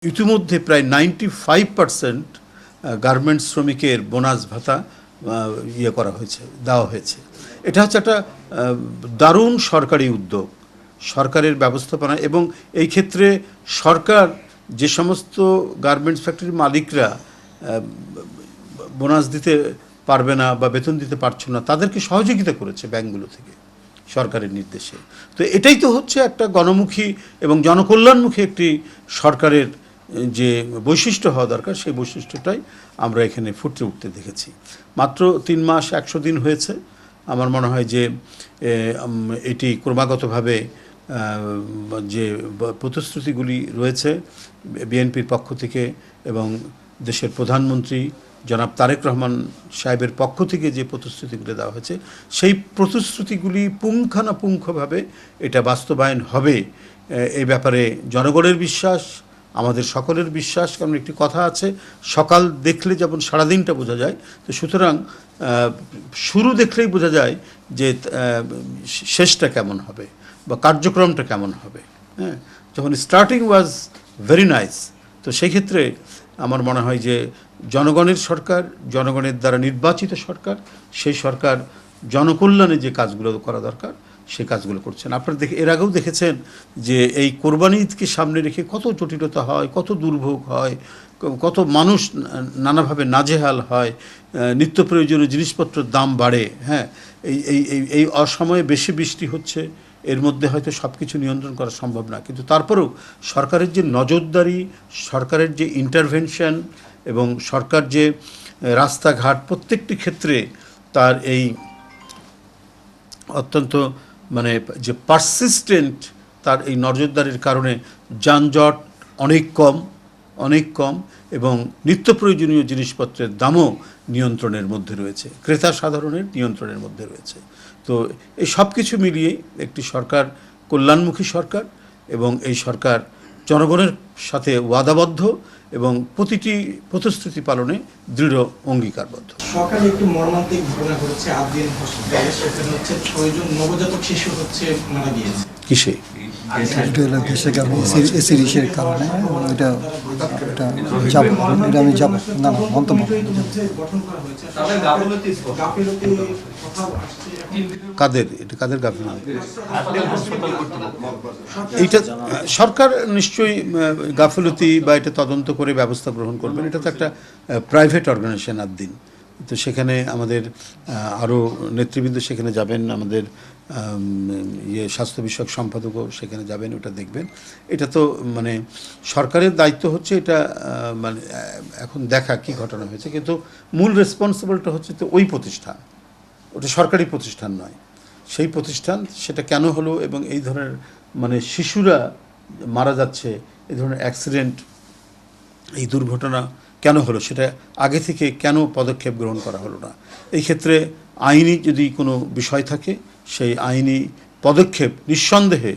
ইতিমধ্যে প্রায় 95% গার্মেন্টস শ্রমিকের বোনাস ভাতা করা হয়েছে, দেওয়া হয়েছে। এটা হচ্ছে একটা দারুণ সরকারি উদ্যোগ, সরকারের ব্যবস্থাপনা। এবং এই ক্ষেত্রে সরকার যে সমস্ত গার্মেন্টস ফ্যাক্টরির মালিকরা বোনাস দিতে পারবে না বা বেতন দিতে পারছে না, তাদেরকে সহযোগিতা করেছে ব্যাংকগুলো থেকে সরকারের নির্দেশে। তো এটাই তো হচ্ছে একটা গণমুখী এবং জনকল্যাণমুখী একটি সরকারের যে বৈশিষ্ট্য হওয়া দরকার, সেই বৈশিষ্ট্যটাই আমরা এখানে ফুটে উঠতে দেখেছি। মাত্র 3 মাস 100 দিন হয়েছে। আমার মনে হয় যে এটি ক্রমাগতভাবে যে প্রতিশ্রুতিগুলি রয়েছে বিএনপির পক্ষ থেকে এবং দেশের প্রধানমন্ত্রী জনাব তারেক রহমান সাহেবের পক্ষ থেকে যে প্রতিশ্রুতিগুলি দেওয়া হয়েছে, সেই প্রতিশ্রুতিগুলি পুঙ্খানুপুঙ্খভাবে এটা বাস্তবায়ন হবে এই ব্যাপারে জনগণের বিশ্বাস, আমাদের সকলের বিশ্বাস। কারণ একটি কথা আছে, সকাল দেখলে যেমন সারাদিনটা বোঝা যায়, তো সুতরাং শুরু দেখলেই বোঝা যায় যে শেষটা কেমন হবে বা কার্যক্রমটা কেমন হবে। হ্যাঁ, যখন স্টার্টিং ওয়াজ ভেরি নাইস, তো সেই ক্ষেত্রে আমার মনে হয় যে জনগণের সরকার, জনগণের দ্বারা নির্বাচিত সরকার, সেই সরকার জনকল্যাণে যে কাজগুলো করা দরকার সেই কাজগুলো করছেন। আপনারা এর আগেও দেখেছেন যে এই কোরবানি ঈদকে সামনে রেখে কত জটিলতা হয়, কত দুর্ভোগ হয়, কত মানুষ নানাভাবে নাজেহাল হয়, নিত্য প্রয়োজনীয় জিনিসপত্রের দাম বাড়ে। হ্যাঁ, এই অসময়ে বেশি বৃষ্টি হচ্ছে, এর মধ্যে হয়তো সব কিছু নিয়ন্ত্রণ করা সম্ভব না, কিন্তু তারপরেও সরকারের যে নজরদারি, সরকারের যে ইন্টারভেনশন এবং সরকার যে রাস্তাঘাট প্রত্যেকটি ক্ষেত্রে তার এই অত্যন্ত যে পারসিস্টেন্ট তার এই নজরদারির কারণে যানজট অনেক কম এবং নিত্য প্রয়োজনীয় জিনিসপত্রের দামও নিয়ন্ত্রণের মধ্যে রয়েছে, ক্রেতা সাধারণের নিয়ন্ত্রণের মধ্যে রয়েছে। তো এই সব কিছু মিলিয়ে একটি সরকার কল্যাণমুখী সরকার, এবং এই সরকার জনগণের সাথে ওয়াদাবদ্ধ এবং প্রতিটি প্রতিশ্রুতি পালনে দৃঢ় অঙ্গীকারবদ্ধ। সকালে একটি মর্মান্তিক ঘটনা ঘটেছে আদিন হসপিটালে। সেখানে হচ্ছে 6 জন নবজাতক শিশু মারা গিয়েছে। কিসে? কাদের গাফিলতি? এইটা সরকার নিশ্চয়ই গাফিলতি বা এটা তদন্ত করে ব্যবস্থা গ্রহণ করবেন। এটা তো একটা প্রাইভেট অর্গানাইজেশন আদ্দিন, তো সেখানে আমাদের আরও নেতৃবৃন্দ সেখানে যাবেন, আমাদের স্বাস্থ্য বিষয়ক সম্পাদকও সেখানে যাবেন, ওটা দেখবেন। এটা তো সরকারের দায়িত্ব হচ্ছে এটা এখন দেখা কি ঘটনা হয়েছে, কিন্তু মূল রেসপন্সিবলটা হচ্ছে তো ওই প্রতিষ্ঠান, ওটা সরকারি প্রতিষ্ঠান নয়। সেই প্রতিষ্ঠান সেটা কেন হলো এবং এই ধরনের শিশুরা মারা যাচ্ছে, এই ধরনের অ্যাক্সিডেন্ট, এই দুর্ঘটনা কেন হলো, সেটা আগে থেকে কেন পদক্ষেপ গ্রহণ করা হলো না। এই ক্ষেত্রে আইনি যদি কোনো বিষয় থাকে, সেই আইনি পদক্ষেপ নিঃসন্দেহে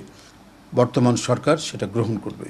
বর্তমান সরকার সেটা গ্রহণ করবে।